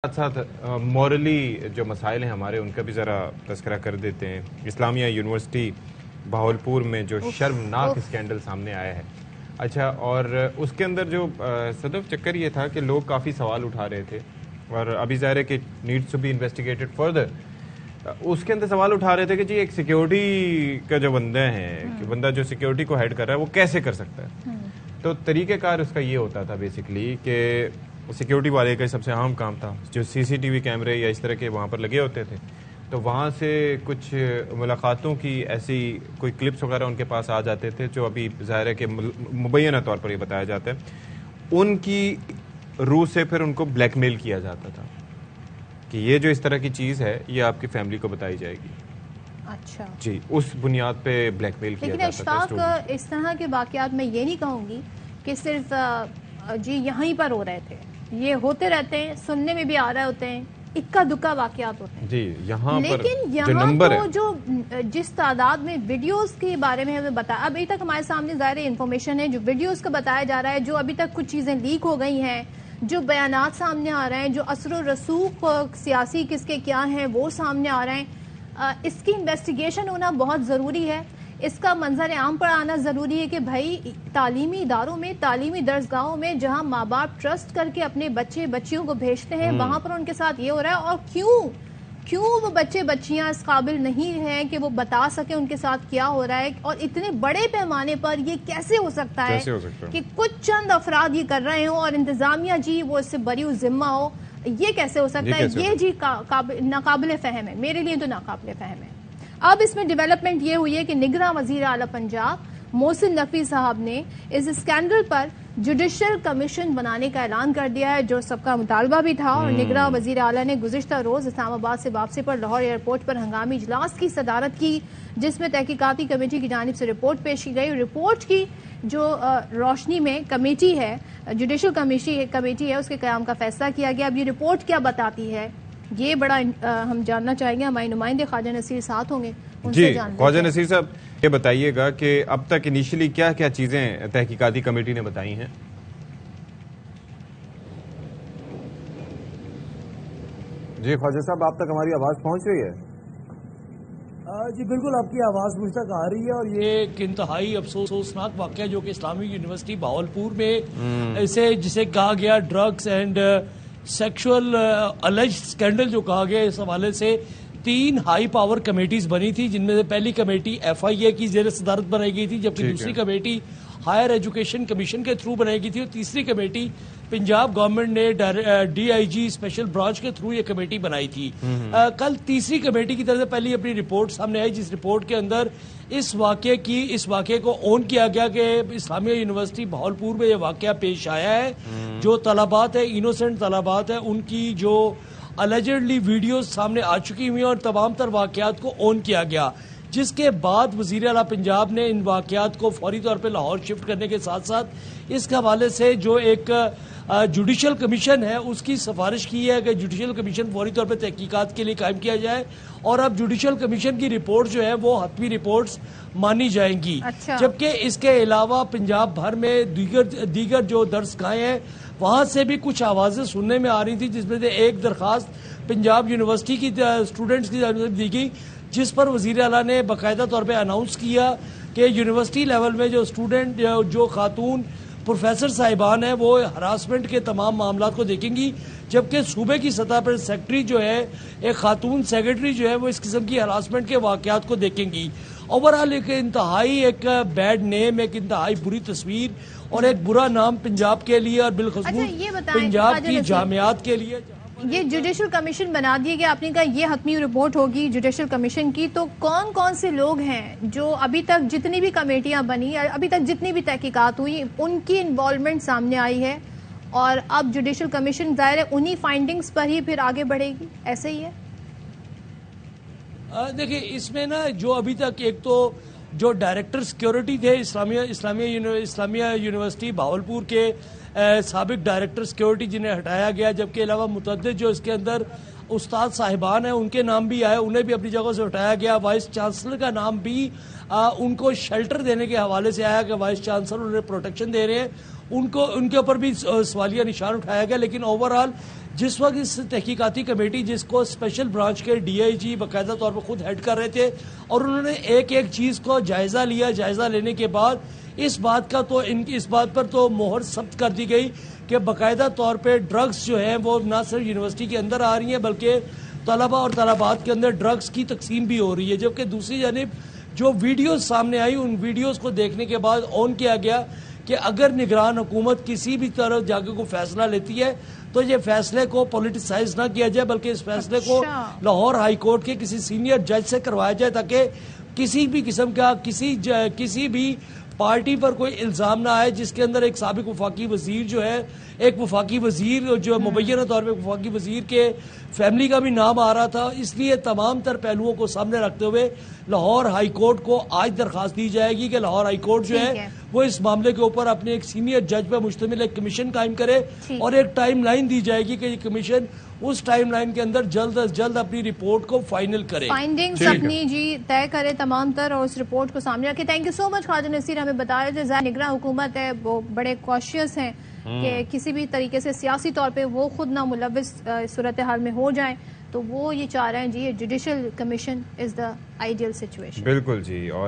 ساتھ ساتھ مورلی جو مسائل ہیں ہمارے ان کا بھی ذرا تذکرہ کر دیتے ہیں۔ اسلامیہ یونیورسٹی بہاولپور میں جو شرمناک اسکینڈل سامنے آیا ہے، اچھا، اور اس کے اندر جو صدف چکر یہ تھا کہ لوگ کافی سوال اٹھا رہے تھے اور ابھی ظاہر ہے کہ needs to be investigated further. اس کے اندر سوال اٹھا رہے تھے کہ جی ایک سیکیورٹی کا جو بندہ ہے، کہ بندہ جو سیکیورٹی کو ہیڈ کر رہا ہے وہ کیسے کر سکتا ہے؟ تو طریقہ کار اس کا یہ ہوتا تھا بیسکلی کہ سیکیورٹی والے کا سب سے اہم کام تھا جو سی سی ٹی وی کیمرے یا اس طرح کے وہاں پر لگے ہوتے تھے، تو وہاں سے کچھ ملاقاتوں کی ایسی کوئی کلپس وغیرہ ان کے پاس آ جاتے تھے جو ابھی ظاہر ہے کہ مبینہ طور پر یہ بتایا جاتا ہے، ان کی روح سے پھر ان کو بلیک میل کیا جاتا تھا کہ یہ جو اس طرح کی چیز ہے یہ آپ کی فیملی کو بتائی جائے گی۔ اچھا جی، اس بنیاد پہ بلیک میل کیا جاتا تھا۔ لیکن اشفاق، اس طرح کے واقعات میں یہ نہیں کہوں گی کہ صرف جی یہیں پر ہو رہے تھے، یہ ہوتے رہتے ہیں، سننے میں بھی آ رہے ہوتے ہیں، اکا دکا واقعات ہوتے ہیں۔ جی، یہاں پر لیکن جو یہاں نمبر ہے، جو جس تعداد میں ویڈیوز کے بارے میں ہمیں بتایا، ابھی تک ہمارے سامنے ظاہر انفارمیشن ہے جو ویڈیوز کا بتایا جا رہا ہے، جو ابھی تک کچھ چیزیں لیک ہو گئی ہیں، جو بیانات سامنے آ رہے ہیں، جو اثر و رسوخ سیاسی کس کے کیا ہیں وہ سامنے آ رہے ہیں، اس کی انویسٹیگیشن ہونا بہت ضروری ہے، اس کا منظر عام پر آنا ضروری ہے کہ بھائی تعلیمی اداروں میں، تعلیمی درسگاہوں میں جہاں ماں باپ ٹرسٹ کر کے اپنے بچے بچیوں کو بھیجتے ہیں، وہاں پر ان کے ساتھ یہ ہو رہا ہے، اور کیوں وہ بچے بچیاں اس قابل نہیں ہیں کہ وہ بتا سکیں ان کے ساتھ کیا ہو رہا ہے، اور اتنے بڑے پیمانے پر یہ کیسے ہو سکتا ہے کہ کچھ چند افراد یہ کر رہے ہوں اور انتظامیہ جی وہ اس سے بری ذمہ ہو، یہ کیسے ہو سکتا ہے؟ یہ جی ناقابل فہم ہے، میرے لیے تو ناقابل فہم ہے۔ اب اس میں ڈیولپمنٹ یہ ہوئی ہے کہ نگراں وزیر اعلیٰ پنجاب محسن نقوی صاحب نے اس اسکینڈل پر جوڈیشل کمیشن بنانے کا اعلان کر دیا ہے، جو سب کا مطالبہ بھی تھا، اور نگراں وزیر اعلیٰ نے گزشتہ روز اسلام آباد سے واپسی پر لاہور ایئرپورٹ پر ہنگامی اجلاس کی صدارت کی، جس میں تحقیقاتی کمیٹی کی جانب سے رپورٹ پیش کی گئی۔ رپورٹ کی جو روشنی میں کمیٹی ہے، جوڈیشل کمیٹی ہے، اس کے قیام کا فیصلہ کیا گیا۔ اب یہ رپورٹ کیا بتاتی ہے یہ بڑا ہم جاننا چاہیں گے، ہمارے نمائندے خواجہ نصیر ساتھ ہوں گے، ان سے جان لیتے ہیں۔ خواجہ نصیر صاحب یہ بتائیے گا کہ اب تک انیشلی کیا کیا چیزیں تحقیقاتی کمیٹی نے بتائی ہیں؟ جی خواجہ صاحب، آپ تک ہماری آواز پہنچ رہی ہے؟ جی بالکل، آپ کی آواز مجھ تک آ رہی ہے، اور یہ ایک انتہائی افسوسناک واقعہ جو کہ اسلامی یونیورسٹی بہاولپور میں جسے کہا گیا ڈرگز اینڈ سیکشول الج اسکینڈل جو کہا گیا، اس حوالے سے 3 ہائی پاور کمیٹیز بنی تھی، جن میں سے پہلی کمیٹی FIA کی زیر صدارت بنائی گئی تھی، جبکہ دوسری کمیٹی ہائر ایجوکیشن کمیشن کے تھرو بنائی گئی تھی، اور تیسری کمیٹی پنجاب گورنمنٹ نے DIG اسپیشل برانچ کے تھرو یہ کمیٹی بنائی تھی۔ کل تیسری کمیٹی کی طرف سے پہلی اپنی رپورٹ سامنے آئی، جس رپورٹ کے اندر اس واقعے کو اون کیا گیا کہ اسلامیہ یونیورسٹی بہاولپور میں یہ واقعہ پیش آیا ہے، جو طلبات ہیں، انوسنٹ طلبات ہیں، ان کی جو الیجڈلی ویڈیوز سامنے آ چکی ہوئی ہیں، اور تمام تر واقعات کو اون کیا گیا، جس کے بعد وزیر اعلیٰ پنجاب نے ان واقعات کو فوری طور پہ لاہور شفٹ کرنے کے ساتھ ساتھ اس کے حوالے سے جو ایک جوڈیشل کمیشن ہے اس کی سفارش کی ہے کہ جوڈیشل کمیشن فوری طور پہ تحقیقات کے لیے قائم کیا جائے، اور اب جوڈیشل کمیشن کی رپورٹ جو ہے وہ حتمی رپورٹس مانی جائیں گی۔ جبکہ اس کے علاوہ پنجاب بھر میں دیگر جو درسگاہیں ہیں وہاں سے بھی کچھ آوازیں سننے میں آ رہی تھی، جس میں سے ایک درخواست پنجاب یونیورسٹی کی اسٹوڈنٹس کی جانب سے دی گئی، جس پر وزیر اعلیٰ نے باقاعدہ طور پہ اناؤنس کیا کہ یونیورسٹی لیول میں جو اسٹوڈنٹ جو خاتون پروفیسر صاحبان ہیں وہ ہراسمنٹ کے تمام معاملات کو دیکھیں گی، جبکہ صوبے کی سطح پر سیکرٹری جو ہے، ایک خاتون سیکرٹری جو ہے، وہ اس قسم کی ہراسمنٹ کے واقعات کو دیکھیں گی۔ اوورآل ایک انتہائی ایک بیڈ نیم، ایک انتہائی بری تصویر اور ایک برا نام پنجاب کے لیے اور بالخصوص پنجاب کی جامعات کے لیے۔ یہ جوڈیشل کمیشن بنا دیے گیا، آپ نے کہا یہ حتمی رپورٹ ہوگی جوڈیشل کمیشن کی، تو کون کون سے لوگ ہیں جو ابھی تک جتنی بھی کمیٹیاں بنی، ابھی تک جتنی بھی تحقیقات ہوئی، ان کی انوالومنٹ سامنے آئی ہے، اور اب جوڈیشل کمیشن ظاہر ہے انہی فائنڈنگز پر ہی پھر آگے بڑھے گی، ایسے ہی ہے؟ دیکھیں اس میں نا جو ابھی تک ایک تو جو ڈائریکٹر سیکیورٹی تھے اسلامیہ یونیورسٹی بہاولپور کے سابق ڈائریکٹر سیکیورٹی، جنہیں ہٹایا گیا، جبکہ علاوہ متعدد جو اس کے اندر استاد صاحبان ہیں ان کے نام بھی آئے، انہیں بھی اپنی جگہ سے ہٹایا گیا۔ وائس چانسلر کا نام بھی ان کو شیلٹر دینے کے حوالے سے آیا کہ وائس چانسلر انہیں پروٹیکشن دے رہے ہیں، ان کے اوپر بھی سوالیہ نشان اٹھایا گیا۔ لیکن اوورآل جس وقت اس تحقیقاتی کمیٹی جس کو اسپیشل برانچ کے ڈی آئی جی باقاعدہ طور پر خود ہیڈ کر رہے تھے اور انہوں نے ایک ایک چیز کو جائزہ لیا، جائزہ لینے کے بعد اس بات پر تو مہر ثبت کر دی گئی کہ باقاعدہ طور پہ ڈرگز جو ہیں وہ نہ صرف یونیورسٹی کے اندر آ رہی ہیں بلکہ طلبہ اور طالبات کے اندر ڈرگز کی تقسیم بھی ہو رہی ہے، جبکہ دوسری جانب جو ویڈیوز سامنے آئی ان ویڈیوز کو دیکھنے کے بعد اون کیا گیا کہ اگر نگران حکومت کسی بھی طرح جا کے کوئی فیصلہ لیتی ہے تو یہ فیصلے کو پولیٹیسائز نہ کیا جائے بلکہ اس فیصلے کو لاہور ہائی کورٹ کے کسی سینئر جج سے کروایا جائے تاکہ کسی بھی قسم کا کسی بھی پارٹی پر کوئی الزام نہ آئے جس کے اندر ایک سابق وفاقی وزیر جو ہے، ایک وفاقی وزیر جو مبینہ طور پہ وفاقی وزیر کے فیملی کا بھی نام آ رہا تھا۔ اس لیے تمام تر پہلوؤں کو سامنے رکھتے ہوئے لاہور ہائی کورٹ کو آج درخواست دی جائے گی کہ لاہور ہائی کورٹ جو ہے وہ اس معاملے کے اوپر اپنے ایک سینئر جج پہ مشتمل ایک کمیشن قائم کرے اور ایک ٹائم لائن دی جائے گی کہ یہ کمیشن اس ٹائم لائن کے اندر جلد از جلد اپنی رپورٹ کو فائنل کرے، فائنڈنگز اپنی طے کرے تمام تر اور اس رپورٹ کو سامنے رکھے۔ تھینک یو سو مچ خواجہ نصیر، ہمیں بتا رہے تھے نگراں حکومت ہے وہ بڑے کوشیس ہیں کہ کسی بھی طریقے سے سیاسی طور پہ وہ خود نہ ملوث صورتحال میں ہو جائیں، تو وہ یہ چاہ رہے ہیں جی judicial commission is the ideal situation. بالکل جی۔ اور